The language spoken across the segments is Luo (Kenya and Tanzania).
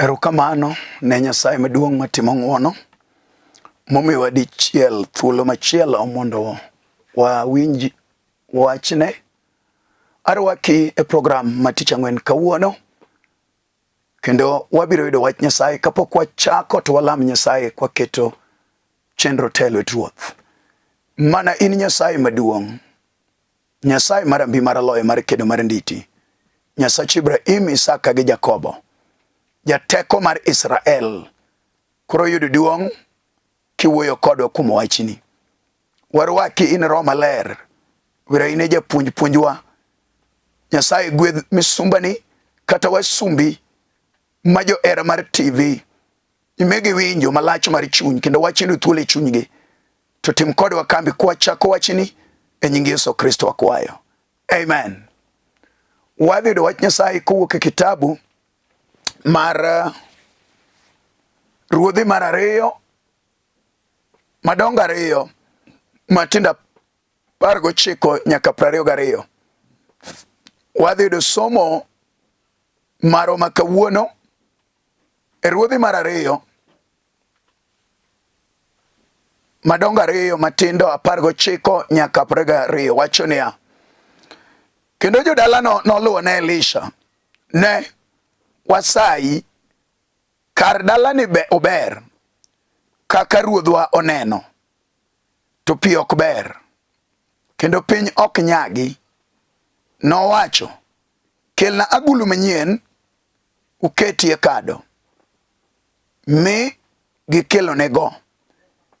Kamano ne Nyasaye maduong' matimo ng'wono momiwa dichiel thuolo machielo mondo wawinj wachne. Arwaki e program ma tich ang'wen kawuono, kendo wabiro yudo wach Nyasaye. Kapok wachako to walam Nyasaye kwaketo chenro telo e Ruoth. Mana in Nyasaye maduong', Nyasaye marambi maraloye mar kedo mar nditi, Nyasach Ibrahim, Isaka gi Jakobo, jateko mar Israel, koro yudo duong' kiwuoyo kodwa kuom wachni. Warwaki in Roho Maler, wira in e japuonjwa. Nyasaye gwedh misumbani kata wasumbi ma johera mar TV, imegi winjo malach mar chuny kendo wachni thuolo e chunygi. To tim kodwa kambi kwachako wachni e nying Yesu Kristo wakwayo. Amen. Wadhi yudo wach Nyasaye kowuok e kitabu mar Ruodhi mar 2, madongo 2, matindo 19 nyaka 22. Wadhi yudo somo maro makawuono e Ruodhi mar 2, madongo 2 matindo 19 nyaka 22. Wacho niya: kendo jodalano noluwo ne Elisha, ne wasayi, kar dalani ober kaka ruodhwa oneno, to pi ok ber kendo piny ok nyagi. Nowacho, kelna agulu manyien uketie kado. Mi gikelonego,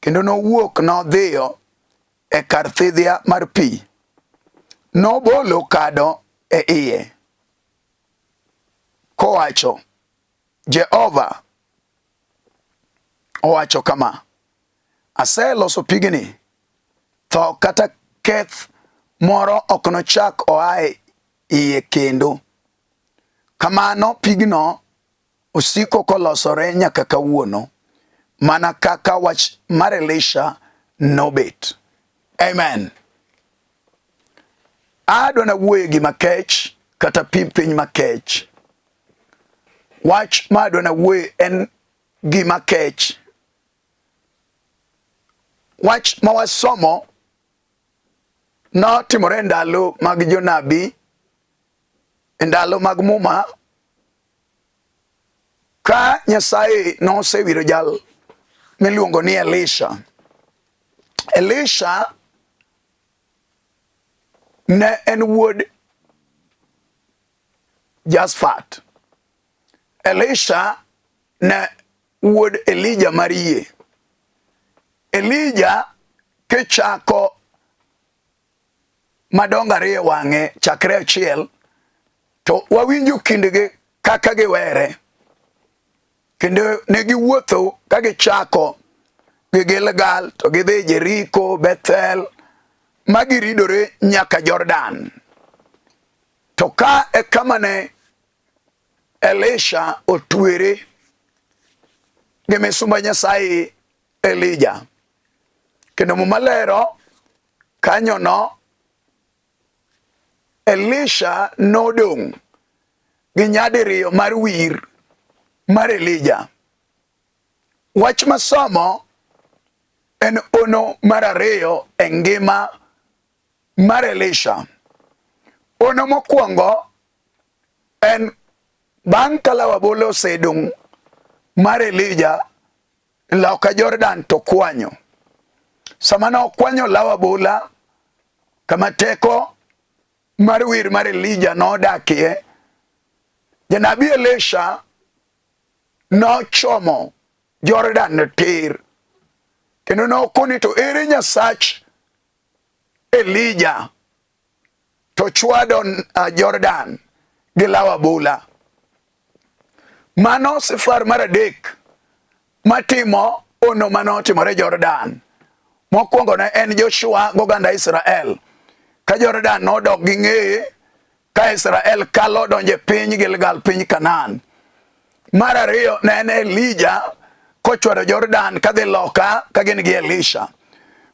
kendo nowuok nodhiyo e kar thidhia mar pi. Nobolo kado e iye, kowacho, Jehova owacho kama: aseloso pigni, tho kata keth moro ok nochak oae iye kendo. Kamano pigno osiko kolosore nyaka kawuono, mana kaka wach mar Elisha nobet. Amen. Adwa na wuoye Gima Kech kata piny makech. Wach ma adwa na wuoye en Gima Kech. Wach ma wasomo notimore ndalo mag jonabi, ndalo mag muma, ka Nyasaye nosewiro jal miluongo ni Elisha. Elisha ne en wuod Jasphat. Elisha ne wuod Elijah mar yie. Elijah kichako madongo 2 wang'e chakre achiel, to wawinjo kindgi kaka giwere, kendo ne giwuotho ka gichako gi Gilgal to gidhi Jeriko, Bethel, ma giridore nyaka Jordan. To ka e kama ne Elisha otwere gi misumba Nyasaye Elijah. Kendo mumalero kanyono Elisha nodong' gi nyadiriyo mar wir mar Elijah. Wach masomo en ono mar 2 e ngima mar Elisha. Ono mokwongo en bang' ka law abolo osedong' mar Elijah, loka Jordan to kwanyo. Sama nokwanyo law abola, kama teko mar wir mar Elijah nodakie, janabi Elisha nochomo Jordan tir, kendo nokoni to ere Nyasach Elijah, to chwado Jordan gi law abola. Mano safar mar 3 matimo ono manotimore Jordan. Mokwongo ne en Joshua goganda Israel, ka Jordan nodok gi ng'eye ka Israel kalo donje piny Gilgal, piny Kanaan. Mar 2 ne en Elijah kochwado Jordan kadhi loka ka gin gi Elisha.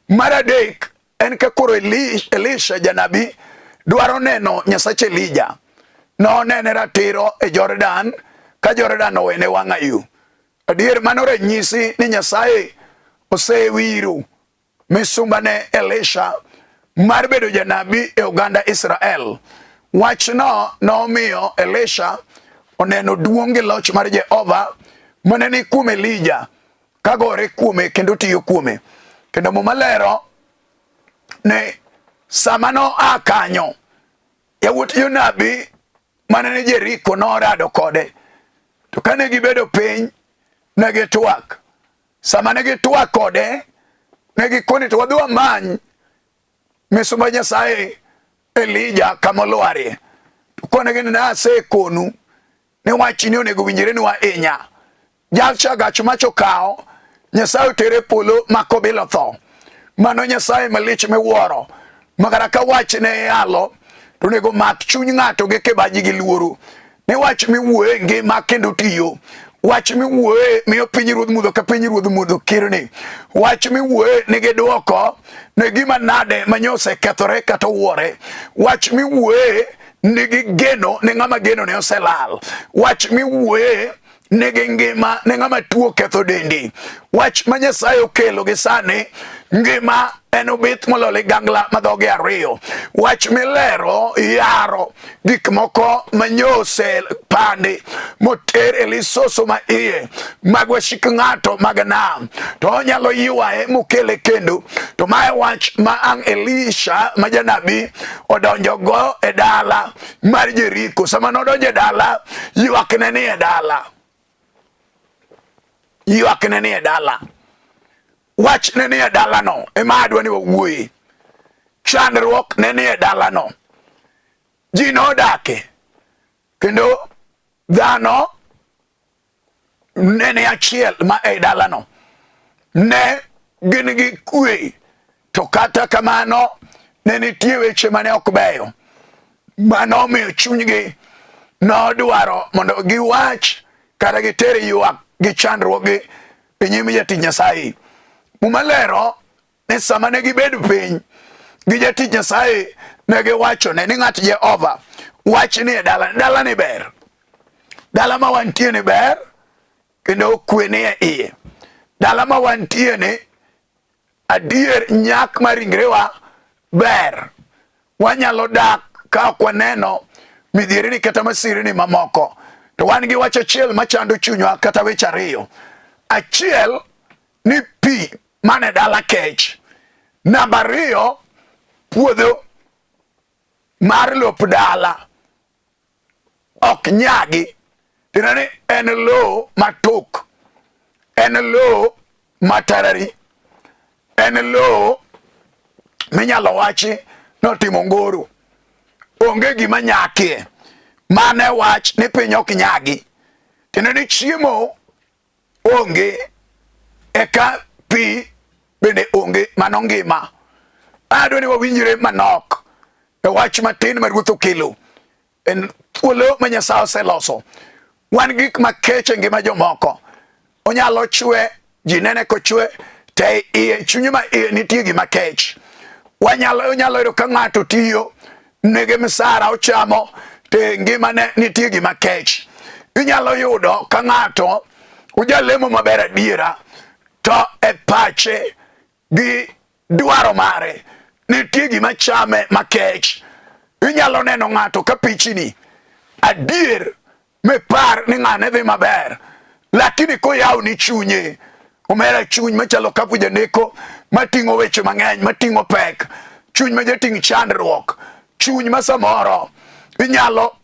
Mar 3 en ka koro Elisha janabi dwaro neno Nyasach Elijah. No nene ratiro e Jordan ka Jordan owene wang'a yo. Adier mano ranyisi ni Nyasaye osewiro misumbane Elisha mar bedo janabi e oganda Israel. Wachno nomiyo Elisha oneno duong' gi loch mar Jehova mane ni kuom Elija kagore kuome kendo tiyo kuome. Kendo Muma ne samano akanyo yawuot jonabi mane ni Jeriko norado kode. To kane gibedo piny ne gitwak. Sama ne gitwak kode ne gikoni to wadhi wamany misumba Nyasaye Elija kamolwarie. To kone gini na asekonu ni wachni onego winjre ni wainya. Jalcha gach macho kao Nyasaye tere polo makobilo tho. Mano Nyasaye malich miwuoro. Makara ka wachne yalo to nego mak chuny ng'ato gi kibaji gi luoro. Ni wach miwuoye ngima kendo tiyo. Wach miwuoye miyo pinyruodh mudho ka pinyruodh mudho kirni. Wach miwuoye nigi duoko ne gima nade manyose kethore kata wuore. Wach miwuoye nigi geno ne ng'ama geno ne oselal. Wach miwuoye nigi ngima ne ng'ama tuo ketho dendi. Wach ma Nyasaye okelo gi sani ngima en obith molole gangla madhoge ariyo. Wach milero yaro gik moko manyose pandi moter elisoso ma iye magwashik ng'ato maganam to onyalo ywaye mokele kendo. To mae wach ma ang Elisha ma janabi odonjo go e dala mar Jeriko. Sama nodonjo e dala ywakne ni e dala. Ywakne ni e dala. Wach ne ni e dala no ema adwa ni wawuoye. Chandruok ne ni e dala no. Ji nodake. Kendo dhano ne ni achiel ma e dala no. Ne gin gi kwe. To kata kamano ne nitie weche mane ok beyo. Mano omiyo chunygi nodwaro mondo giwach kata gitere ywak gi chandruokgi e nyim jatich Nyasaye. Muma ni sama ne gibedo piny gi jatich Nyasaye ne giwachone ni ng'at Jehova wach ni e dala ni ber. Dala ma wantie ni ber kendo kwe ni e iye. Dala ma wantie ni adier nyak maringrewa ber. Wanyalo dak ka ok waneno midhieri ni kata masiri ni mamoko. To wan gi wach achiel machando chunywa kata weche ariyo. Achiel ni pi mane dala kech. Namba ariyo puodho mar lop dala ok nyagi. Tirani en lowo matuk. En lowo matarari. En lowo minyalo wachi notimo ngoro. Onge gima nyakie. Mane wach ni piny ok nyagi. Tirani chiemo onge eka pi bende onge. Mano ngima. Adwa ni wawinjre manok e wach matin ma Ruoth okelo. En thuolo ma Nyasaye oseloso. Wan gik makech e ngima jomoko. Onyalo chwe, ji nene kochwe, te iye, chunye ma iye nitie gima kech. Onyalo yudo ka ng'ato tiyo, nege misara ochamo, te ngima ne nitie gima kech. Inyalo yudo ka ng'ato ujalemo maber adiera, to e pache gi dwaro mare nitie gima chame makech. Inyalo neno ng'ato ka pichni adier mepar ni ng'ane dhi maber, lakini koyaw ni chunye omera chuny machalo kapu janeko mating'o weche mang'eny, mating'o pek, chuny ma jating' chandruok, chuny ma samoro inyalo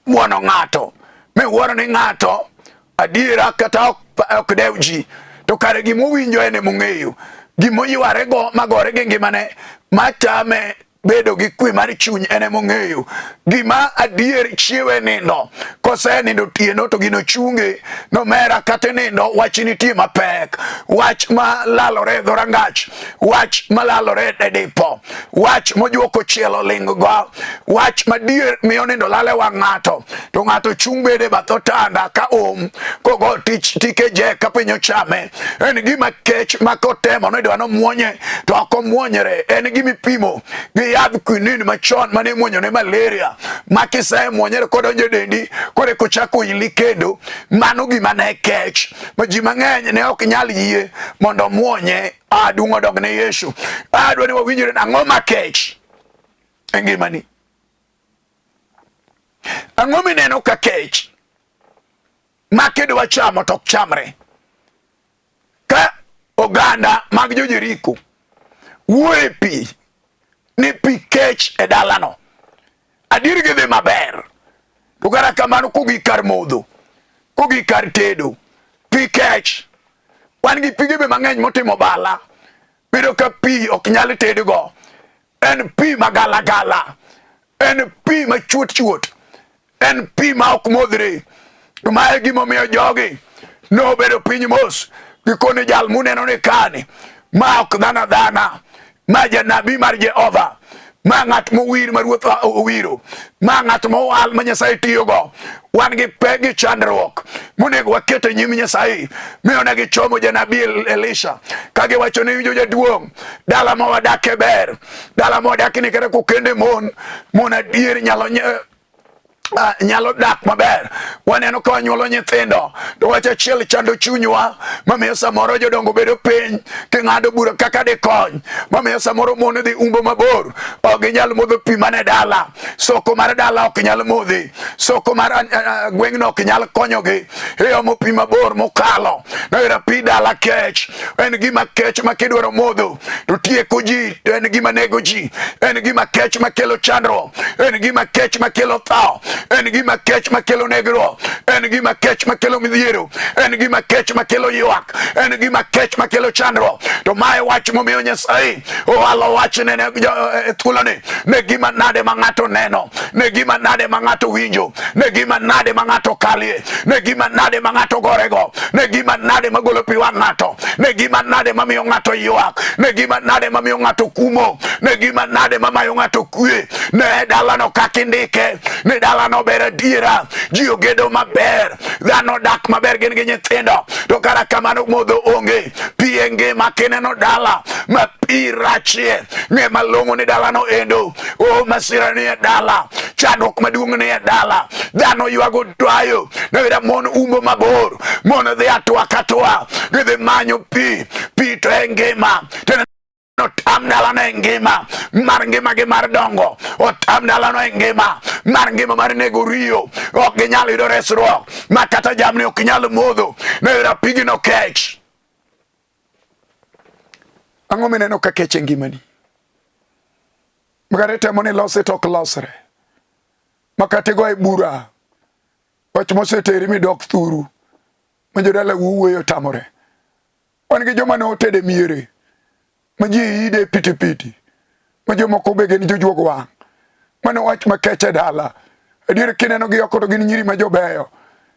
muono ng'ato miwuoro ni ng'ato adiera kata ok dew ji, to kare gimowinjo ene mong'eyo, gimoyware go magore gi ngimane matame bedo gi kwe mar chuny ene mong'eyo. Gima adier chiewe nindo, kose nindo tieno to gino chunge nomera kate nindo wach nitie mapek, wach ma lalore dhorangach, wach ma lalore dipo, wach mojuoko chielo ling go, wach madier miyo nindo lale wang' ng'ato, to ng'ato chung bede bath otanda ka kogo tike je ka piny ochame. En gima kech ma kotemo ni dwa nomuonye to ok omuonyre. En gimipimo gi yadh quinine machon mane muonyone malaria makise muonyere kodonjo dendi kore kochako ili kendo mano gima ne kech ma ji mang'eny ne ok nyal yie mondo muonye adung odog ne Yesu. Adwa ni wawinjore ang'o ma kech e ngimani. Ang'o mineno ka kech ma kidwa chamo tok chamre? Ka oganda mag Jo-Jeriko wuoye pi ni pi kech e dalano, adier gidhi maber, to kata kamano kogi kar modho, kogi kar tedo, pi kech. Wan gi pige be mang'eny motimo bala, bedo ka pi ok nyal tedgo, en pi magala gala, en pi machuot chuot, en pi ma ok modhre. Mae gimomiyo jogi nobedo piny mos gikone jal muneno ni kani, ma ok dhana dhana, ma janabi mar Jehova, ma ng'at mowir ma Ruoth owiro, ma ng'at mowal ma Nyasaye tiyogo. Wan gi pek gi chandruok monego waket e nyim Nyasaye. Miyo ne gichomo janabi Elisha kagiwacho ni winjo Jaduong, dala ma wadake ber, dala ma wadake ni kata kokende mon adier nyalo dak maber. Waneno ka wanyuolo nyithindo to wach achiel chando chunywa, mamiyo samoro jodongo bedo piny king'ado bura kaka dikony, mamiyo samoro mon dhi umbo mabor, ok ginyal modho pi mane dala, soko mar dala ok nyal modhi, soko mar gweng'no ok nyal konyogi e omo pi mabor mokalo. Noyera pi dala kech, en gima kech ma kidwaro modho to tieko ji, to en gima nego ji, en gima kech makelo chandruok, en gima kech makelo tho, en gima kech makelo negro, en gima kech makelo midhiero, en gima kech makelo ywak, en gima kech makelo chandruok. To mae wach momiyo Nyasaye owalo wachne e thuloni, ne gima nade ma ng'ato neno, ne gima nade ma ng'ato winjo, ne gima nade ma ng'ato kalie, ne gima nade ma ng'ato gorego, ne gima nade ma golo pi wang' ng'ato, ne gima nade ma miyo ng'ato ywak, ne gima nade ma miyo ng'ato kumo, ne gima nade ma mayo ng'ato kwe. Ne dalano kakindike, ne dalano ber adiera, ji ogedo maber, dhano dak maber, gin gi nyithindo, to kara kamano modho onge. Pi e ngima, kineno dala ma pi rachie, ng'e malong'o ni dalano endo, o masira ni e dala, chandruok maduong' ni e dala, dhano ywago dwayo, newira mon umbo mabor, mon dhi atwa katwa, gidhi manyo pi to e ngima. Otam dalano e ngima mar ngima gi mar dongo, otam dalano e ngima mar ngima mar nego riyo, ok ginyal yudo resruok, ma kata jamni ok nyal modho, newira pigno kech. Ang'o mineno ka kech e ngimani? Magare temo ni lose to ok losre, makate go e bura, wach moseteri midok thuru, ma jodala wuoyo tamore. Wan gi joma ne otede miere, ma ji ide piti piti, ma jomoko be gin jojuog wang', mane wach makeche dala. Adier kineno gi oko to gin nyiri ma jobeyo,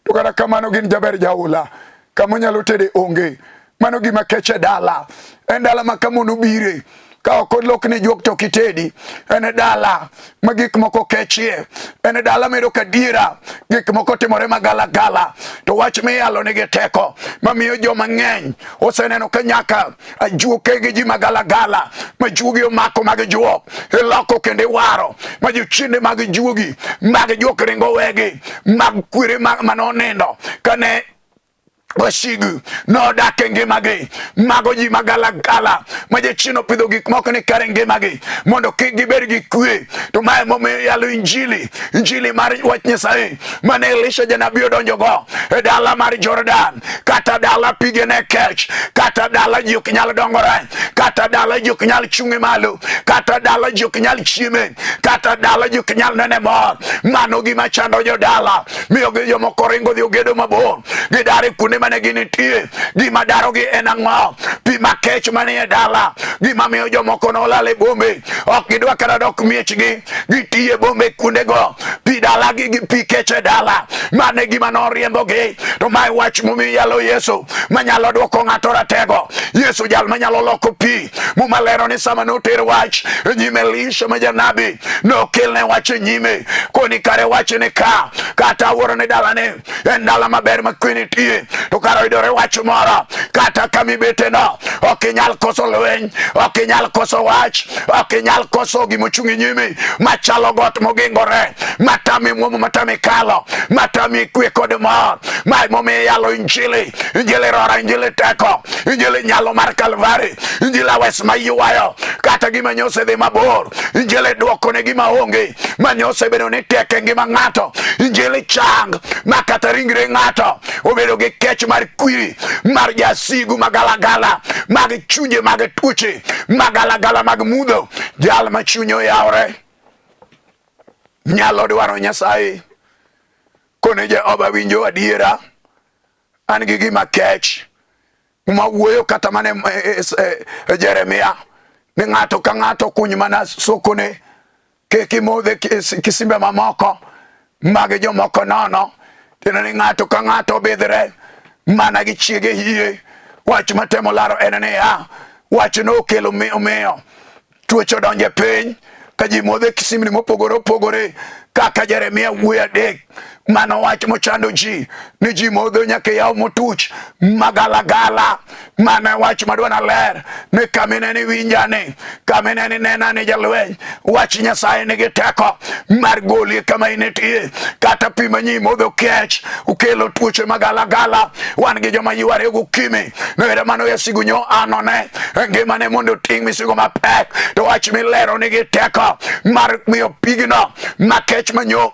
to kata kamano gin jaber jaula, kama nyalo tede onge. Mano gima keche dala, en dala ma kamono bire, ka ok olokni juok to kitedi, en dala ma gik moko kechie, en dala medo kadiera, gik moko timore magala gala. To wach miyalo nigi teko, mamiyo joma ng'eny oseneno ka nyaka ajuoke gi ji magala gala, ma juogi omako mag juok, iloko kendo iwaro, ma jochiende mag juogi, mag juok ringo wegi, mag kwere manonindo, kane wasigu no dake ngimagi, mago ji magala gala, ma jachino pidho gik moko ni kare ngimagi, mondo kik gibed gi kwe. To mae momiyo yalo injili mar wach Nyasaye mane Elisha janabi odonjo go e dala mar Jordan, kata dala pige ne kech, kata dala ji ok nyal dongore, kata dala ji ok nyal chunge malo, kata dala ji ok nyal chieme, kata dala ji ok nyal nene mor. Mano gima chando jo dala, miyo gi jomoko ringo dhi ogedo mabor, gidare kuonde mane ginitie. Gima darogi en ang'o? Pi makech manie dala, gima miyo jomoko nolal e bombe, ok gidwa kata dok miechgi, gitiye bombe kuondego, pi dala gi pi keche dala, mane gima noriembogi. To mae wach momiyo yalo Yesu Yesu manyalo dwoko ng'ato ratego, Yesu jal manyalo loko pi. Muma lero ni sama noter wach nyime Elisha ma janabi, nokelne wach nyime koni kare wach ni ka kata wuoro ni dalane en dala maber ma kwe nitie, to kare oyudore wach moro kata kamibete no ok inyal koso lweny, ok inyal koso wach, ok inyal koso gimochungi nyime machalo got mogingore, matami muomo, matami kalo, matami kwe kod mor. Mai momi yalo injili, injili rora, injili teko, injili nyalo mar Kalvari, injili awes mayuayo kata gima nyose dhi mabor, injili dwoko ne gima onge manyose bedo ni teke ngima ng'ato, injili chang makata ringre ng'ato obedo gi kech mar kwiri, mar jasigu magalagala, mag chunje, mag tuoche, magalagala, mag mudho. Jal ma chunye oyawre nyalo dwaro Nyasaye kone Jehova winjo adiera. An gi Gima Kech ma wuoyo kata mane Jeremia ni ng'ato ka ng'ato kuny mana sokone kimodhe kisimbe mamoko mag jomoko nono, tena ni ng'ato ka ng'ato bidhre mana gi chiege hie. Wach matemo laro en niya, wach no okelo miyo tuoche donje piny ka ji modhe kisimbni mopogore opogore, kaka Jeremia wuoyo adek mano wach mochando ji ni ji modho nyaka yaw motuch magalagala. Mana wach madwana ler ni kamine ni winjani, kamine ni nena ni jalweny. Wach Nyasaye nigi teko mar goli kama initie, kata pi manyi modho kech ukelo tuoche magalagala. Wan gi joma yuare gukimi nere mano yasigu nyo anone ngimane mondo ting misigo mapek, to wach milero nigi teko mar miyo pigno makech manyo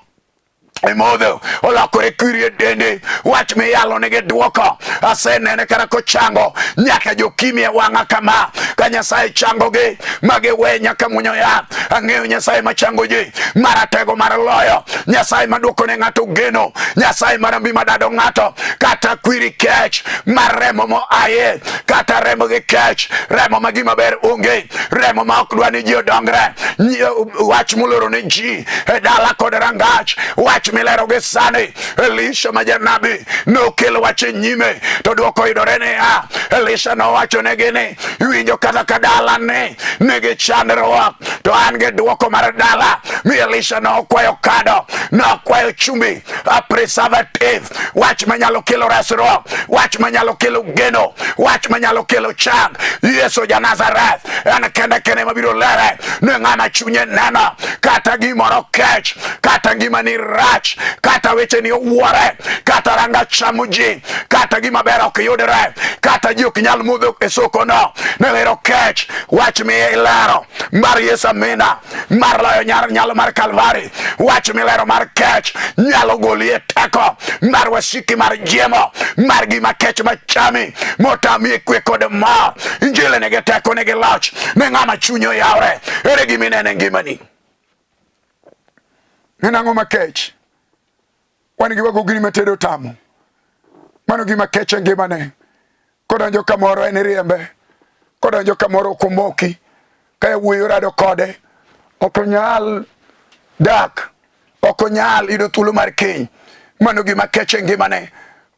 emodho olokore kwiri dende. Wach miyalo nigi dwoko, asenene kara kochango nyaka jokimi wang'a kama, ka Nyasaye chango gi magiwe nyaka munyo ya. Ang'eyo Nyasaye machango ji maratego mar loyo, Nyasaye madwoko ne ng'ato geno, Nyasaye marambi madado ng'ato kata kwiri kech mar remo mo aye, kata remo gi kech, remo ma gima ber onge, remo ma ok dwa ni ji odongre. Wach muloro ne ji e dala kod rangach, wach milero gi sani. Elisha ma janabi nokelo wach nyime, to dwoko yudore niya, Elisha nowacho negi ni iwinjo kata ka dala ni nigi chandruok, to an gi dwoko mar dala. Mi Elisha nokwayo kado, nokwayo chumbi, a preservative, wach manyalo kelo resruok, wach manyalo kelo geno, wach manyalo kelo chang. Yesu ja Nazareth en kende mabiro lere ni ng'ama chunye neno kata gimoro kech, kata ngima ni rach, kata weche ni owuore, kata ranga chamo ji, kata gima ber ok yudre, kata ji ok nyal mudho e soko no, nelero kech. Wach miye ilero mar Yesu amina, mar loyo nyalo mar Kalvari. Wach milero mar kech nyalo goli e teko mar wasiki mar jiemo, mar Gima Kech machami motami kwe kod mor. Injili nigi teko, nigi loch ne ng'ama chunye oyawre. Ere gima inene ngimani? Nenang'o makech? Wan gi wago gini matedo tamo. Mano Gima Kech e ngimane. Kodonjo kamoro en riembe, kodonjo kamoro kumoki, kaya wuoyo rado kode, ok onyal dak, ok onyal yudo thuolo mar keny. Mano Gima Kech e ngimane.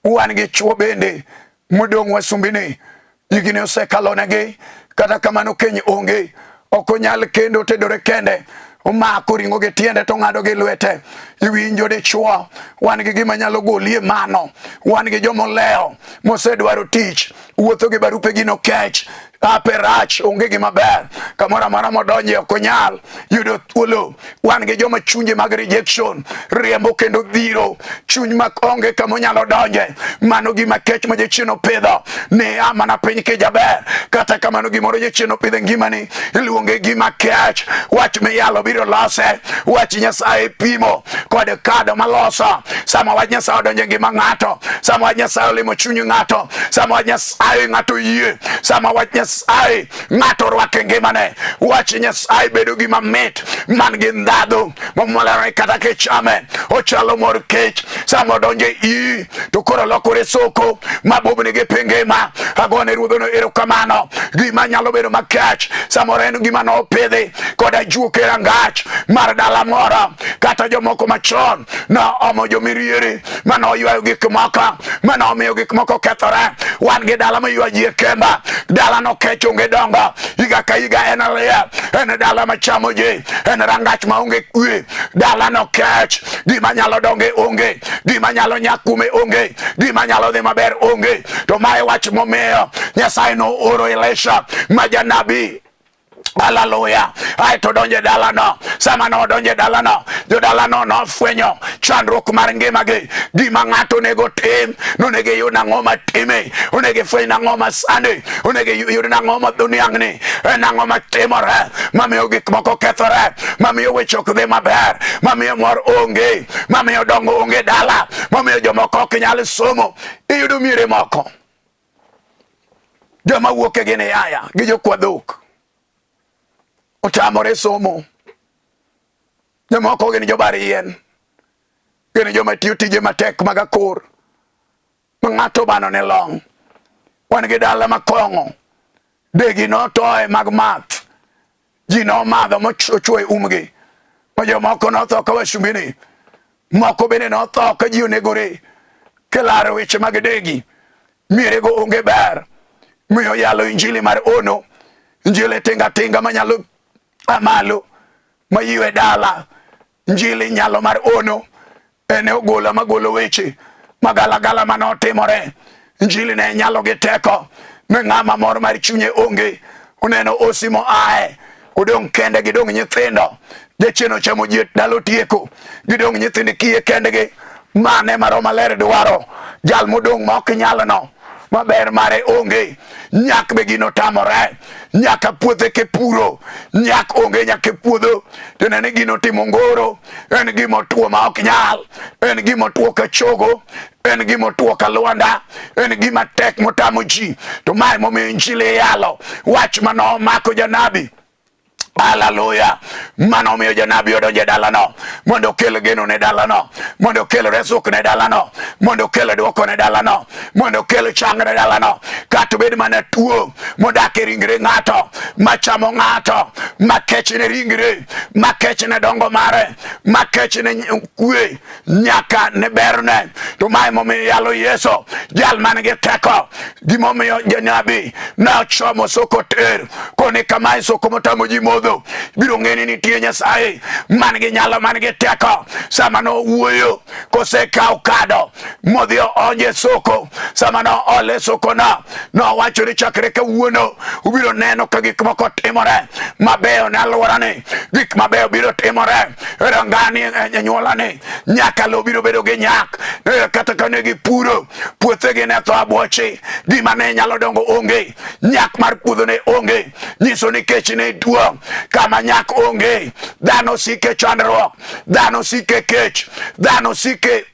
Wan gi chuo bende modong' wasumbini, higni osekalonegi, kata kamano keny onge, ok onyal kendo tedore kende, omako ringo gi tiende to ng'ado gi lwete. Iwinjo dichuo, wan gi gima nyalo golie mano. Wan gi jomoleo mosedwaro tich, wuotho gi barupe gino kech, ape rach, onge gima ber, kamora mara modonje ok onyal yudo thuolo. Wan gi joma chunje mag rejection, riembo kendo dhiro, chuny mak onge kama onyalo donje. Mano Gima Kech ma jachien opidho ni amana piny kijaber, kata kamano gimoro jachien opidho ngimani iluonge Gima Kech. Wach miyalo biro lose, wach Nyasaye pimo kod kado maloso. Sama wach Nyasaye odonje ngima ng'ato, sama wach Nyasaye olimo chuny ng'ato, sama wach Nyasaye ng'ato yie, sama wach Nyasaye ng'ato rwake ngimane. Wach Nyasaye bedo gima mit man gi ndhadhu momolore, kata kichame ochalo mor kech. Sama odonje i to koro lokore soko mabobni gi pingima, agone ruodhono erokamano gima nyalo bedo makech samoro en gima nopidhi koda juok e rangach mar dala moro kata jomoko machon no omo jomiriere mano ywayo gik moko mano miyo gik moko kethore wan gi dala maywa ji e kemba dala no kech onge dongo higa ka higa en alia en dala machamo ji en rangach maonge kwe dala no kech gima nyalo donge onge gima nyalo nyakume onge gima nyalo dhi maber onge to mae wach momiyo Nyasaye no oro Elisha ma janabi. Hallelujah. Ai to donje dalano sama no donje dalano jo dalano no fwenyo chandruok mar ngimagi gima ng'ato nego tim nonego yud nang'o matime onego fweny nang'o masani onego yud nang'o madhuniang'ni nang'o matimore mamiyo gik moko kethore mamiyo weche ok dhi maber mamiyo mor onge mamiyo dongo onge dala mamiyo jomoko ok nyal somo iyudo miere moko joma wuok e gini yaya gi jokwadhok otamore somo jomoko gin jobar yien gin joma tiyo tije matek mag akor ma ng'ato bano ne long wan gi dala makong'o degi notoe mag math ji nomadho mochwoe umgi ma jomoko notho ka wasumbini moko bende notho ka ji onegore kelaro weche mag degi mierego onge ber miyo yalo injili mar ono injili tinga manyalo amalo mayiwe dala njili nyalo mar ono ene ogola magolo weche magalagala manotimore njili ne nyalo gi teko ne ng'ama mor mar chunye onge uneno osimo ae udong kende gidong nyithindo jacheno chamo jiet dalo tieko gidong nyithindo kiye kendegi mane maroma ler dwaro jal modong ma ok nyalo no maber mare onge nyak be gino tamore nyaka puothe ke puro nyak onge nyaka puodho to nene gino timo ngoro en gimo tuo ma ok nyal en gimo tuo ka chogo en gimo tuo ka luanda en gima tek motamo ji to mae momiyo injili yalo wach mano mako janabi. Hallelujah. Mano miyo janabi odonje dalano mondo kel geno ne dalano mondo kel resuk ne dalano mondo kel duoko ne dalano mondo kel chang ne dalano kata bed mana tuo modak e ringre ng'ato machamo ng'ato makech ne ringre makech ne dongo mare makech ne kwe nyaka ne berne to mae momiyo yalo Yeso jal man gi teko gimomiyo janabi na chomo soko ter kone kamae soko motamo ji biro ng'eni nitie Nyasaye man gi nyalo man gi teko sama no wuoyo kose kaw kado modhi onje soko sama no ole soko no wacho ni chakre kawuono ubiro neno ka gik moko timore mabeyo ne alworani gik mabeyo biro timore rangani anyuolani nyaka lo biro bedo gi nyak kata ka ne gipuro puothegi ne tho abwochi gima ne nyalo dongo onge nyak mar puodho ne onge nyiso ni kech ne duong' kama nyak onge dhano sike chandruok dhano sike kech dhano sike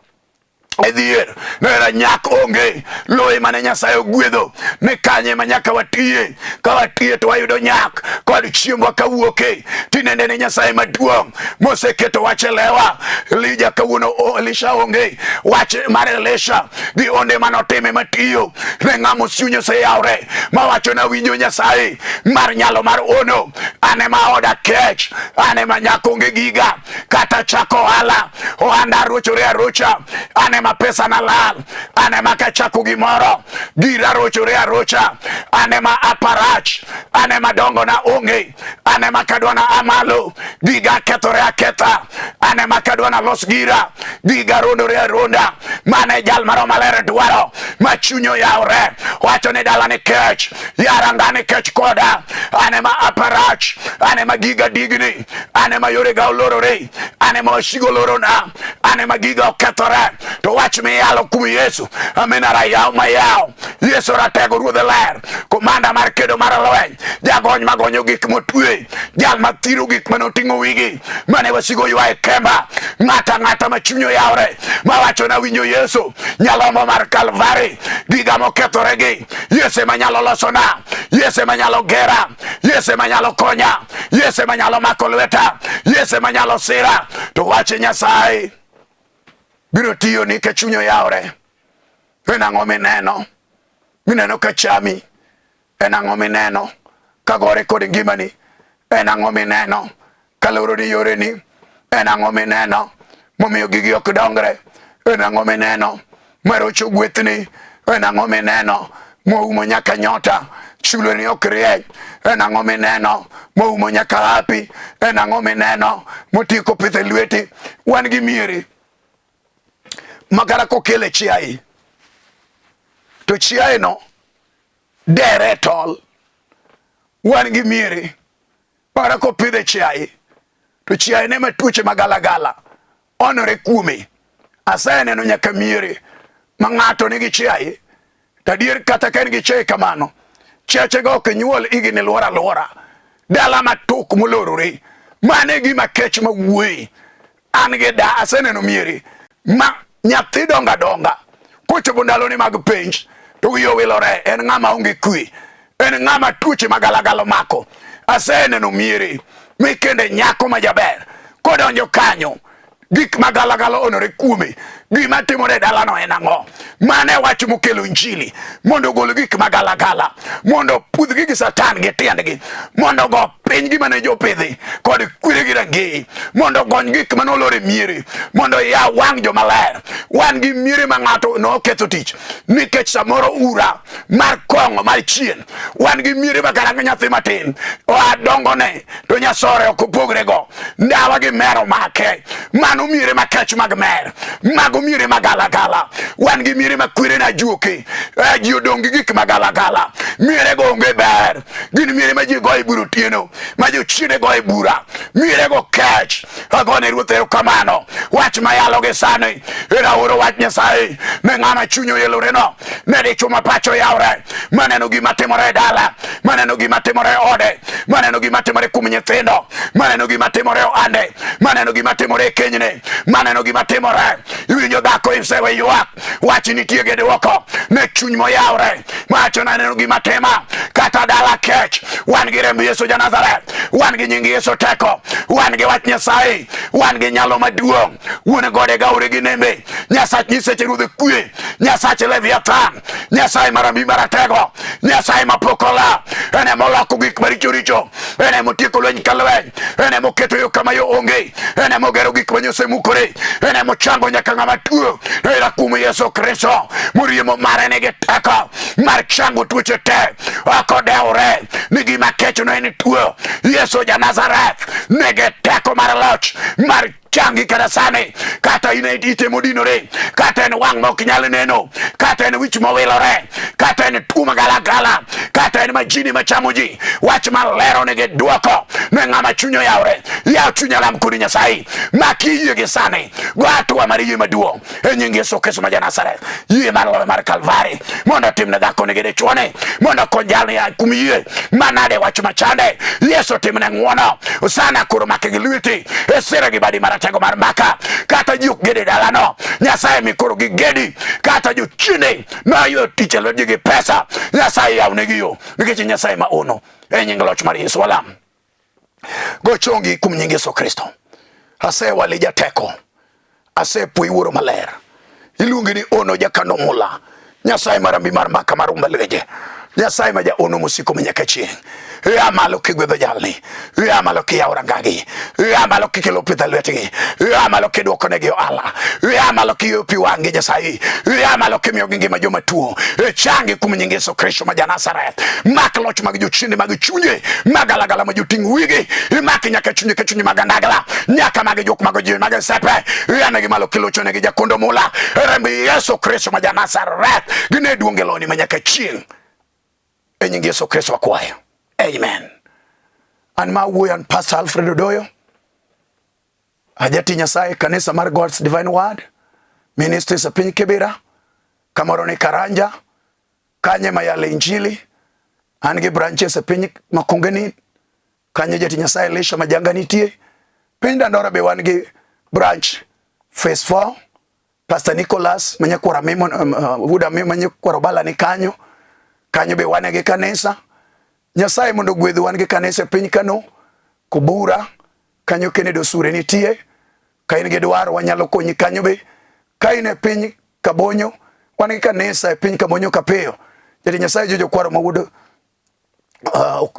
edhier nera nyak onge loe mane Nyasaye ogwedho ne kanye manyaka watie ka watie to wayudo nyak kod chiembwa kawuoke tinende ne Nyasaye maduong' moseketo wachelewa Elija kawuono Elisha onge wach mar Elisha di onde manotime matiyo ne ng'amo sunyo se yaure mawacho na winjo Nyasaye mar nyalo mar ono ane ma oda kech ane ma nyak onge giga kata chako hala ohanda rochore arocha ane pesa na lal ane makachako gimoro gira rochore arocha ane ma aparach ane madongo na onge ane makadwa na amalo giga kethore aketha ane makadwa na los gira giga rondore aronda mane jal maro malere dwaro machunyo yaure wacho ne dala ne kech yarangane kech koda ane ma aparach ane ma giga digni ane ma yore ga olorore ane ma shigo lorona ane ma giga okethore to wach me yalo kum Yesu amenara yaw mayaw Yesu ratego ruodhe ler komanda mar kedo mar lweny jagony magonyo gik motwe jal mathiro gik manoting'o wigi mane wasigo ywa e kemba ng'ata machunyo yawre mawacho na winjo Yesu nyalombo mar Kalvari giga mokethoregi Yesu manyalo losona Yesu manyalo gera Yesu manyalo konya Yesu manyalo mako lweta Yesu manyalo sira to wache Nyasaye biro tiyo ni ke chunyo yaure en ang'o mineno mineno ka chami, en ang'o mineno kagore kod ngimani, en ang'o mineno kaloro ni yoreni, en ang'o mineno momiyo gigi ok dongre, en ang'o mineno marocho gwethni, en ang'o mineno moumo nyaka nyota chuloni ok rieny, en ang'o mineno moumo nyaka api, en ang'o mineno motieko pitho lweti. Wan gi mieri makara kokele chiayi, to chiayi no dere tol. Wan gi mieri makara kopidhe chiayi, to chiayi ne matuoche magalagala onore kuome. Aseneno nyaka mieri ma ng'ato nigi chiayi, tadier kata ka en gi chiayi kamano, chiachego ok nyuol igni luora luora, dala matuk molorore, mane Gima Kech mawuoyi. An gi da aseneno mieri ma nyathi donga donga, kochopo ndaloni mag penj to wiyo wilore, en ng'ama onge kwe, en ng'ama tuoche magalagala mako. Aseneno mieri mikende nyako majaber kodonjo kanyo, gik magalagala onore kuome. Gima timore dalano en ang'o? Mane wach mokelo injili mondo gol gik magalagala, mondo pudh gi Satan gi tiendgi, mondo go piny gima ne jopidhi kod kwiri gi rangeye, mondo gony gik manolore mieri, mondo ya wang' jomaler. Wan gi mieri ma ng'ato noketho tich nikech samoro ura mar kong'o mar chien. Wan gi mieri ma kara nyathi matin adongone to nyasore ok opogre go, ndawa gi mero make. Mano mieri ma kech mag mer, mago mieri magalagala. Wan gi mieri ma kwire na juoke, ji odong gi gik magalagala. Mieri go onge ber, gin mieri ma ji goyi buro tieno, ma jo chiede goyi bura. Mieri go kech. Agone Ruoth erokamano. Wach mayalo gi sani, era oro wach Nyasaye ne ng'ama chunyo yelore no, ne dichuo ma pacho yawre, maneno gima timore dala, maneno gima timore ode, maneno gima timore kum nyithindo, maneno gima timore ande, maneno gima timore kenyne, maneno gima timore. Iwinjo dhako isewe ywak, wach nitie gi duoko, ne chuny moyawre, macho naneno gima tema, kata dala kech. Wan gi remb Yesu ja-Nazareth, wan gi nying Yesu teko, wan gi wach Nyasaye, wan gi nyalo maduong'. Wuon gode gaure gi nembe, Nyasach nyiseche ruodhe kwe, Nyasach Leviathan, Nyasaye marambi maratego, Nyasaye mapokola. Ene moloko gik maricho richo, ene motieko lweny ka lweny, ene moketo yo kama yo onge, ene mogero gik manyose mukore, ene mochango nyaka ng'ama tuo. Era kuom Yesu Kristo moriemo mare nigi teko mar chango tuoche te. Akodeure ni Gima Kech no en tuo. Yesu ja-Nazareth nigi teko mar loch mar changi kada sani, kata ine ite modinore, kata en wang' mok nyal neno, kata en wich mowilore, kata en tuo magalagala, kata en majini machamo ji. Wach malero nigi duoko ne ng'ama chunyo yawre. Yaw chunya lam kodi Nyasaye, maki yie gi sani, go atua mar yie maduong' e nying Yesu Kristo ma ja-Nazareth. Yie mar lowe mar Kalvari mondo timne dhako nigi dichuone, mondo konjalni ya kum yie manade wach machande. Yesu timne ng'wono sana, koro make gi lweti esire gi badi maratego mar maka, kata ji ok gede dalano. Nyasaye mikoro gi gedi, kata jo chine na yo tich e lwetgi gi pesa. Nyasaye yawnegi yo, nikech Nyasaye ma ono. E nying loch mar Yesu walam. Go chongi kum nying Yesu Kristo. Ase wali jateko, ase poi wuoro maler. Iluongi ni ono jakano mula, Nyasaye marambi mar maka marumba leje, Nyasaye ma ja ono mosiko manyaka chieng'. Ya malo kigwedho jalni, ya malo kiyawo rangagi, ya malo kikelo pith e lwetgi, ya malo kiduoko negi ohala, ya malo kiyo pi wang'i Nyasaye, ya malo kimiyo gi ngima joma tuo. Changi kum nying Yesu Kristo ma ja-Nazareth. Mak loch mag jochinde mag chunye magalagala ma joting' wigi, imak nyaka chunye ka chunye magandagla, nyaka mag jok mag ji mag sepe. Ya negi malo kilocho negi jakondo mula, remb Yesu Kristo ma ja-Nazareth gine duonge loni manyaka chieng'. E nying Yesu Kristo wakwayo. Amen. An ma wuoyan Pastor ALFRED ODOYO, ajati Nyasaye kanisa mar God's Divine Word Ministries e piny Kibera, kamoro ni Karanja, kanye mayale injili. An gi branches e piny Makongeni, kanye jati Nyasaye Elisha majanga nitie. Piny Dandora be wan gi branch phase 4, Pastor Nicholas manyakwara mimo wuda mimo manyakwara bala ni kanyo be wane gi kanisa. Nyasaye mondo gwedhi wan gi kanisa piny Kano, Kubura, kanyo Kennedy Osure nitie. Ka in gi dwaro wanyalo konyi kanyo be. Ka in e piny Kabonyo, wan gi kanisa e piny Kabonyo Kapeyo. Jadi Nyasaye jojo kwaro mawudo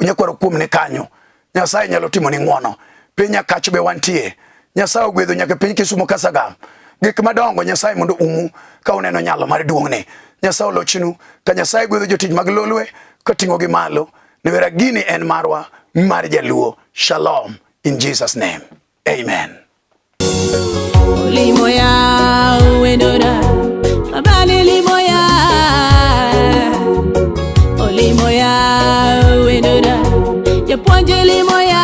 nyakwaro kuom ne kanyo. Nyasaye nyalo timo ni ng'wono. Pinya kach be wantie. Nyasaye ogwedho nyaka piny Kisumo Kasagam. Gik madongo Nyasaye mondo umu ka uneno nyalo mar duong'ne. Nyasaye olochinu ka Nyasaye gwedho jotich mag lolwe koting'o gi malo. Niwera gini en marwa mar Jaluo. Shalom in Jesus name. Amen. Olimoya wendora abali limoya olimoya wendora japuonje limoya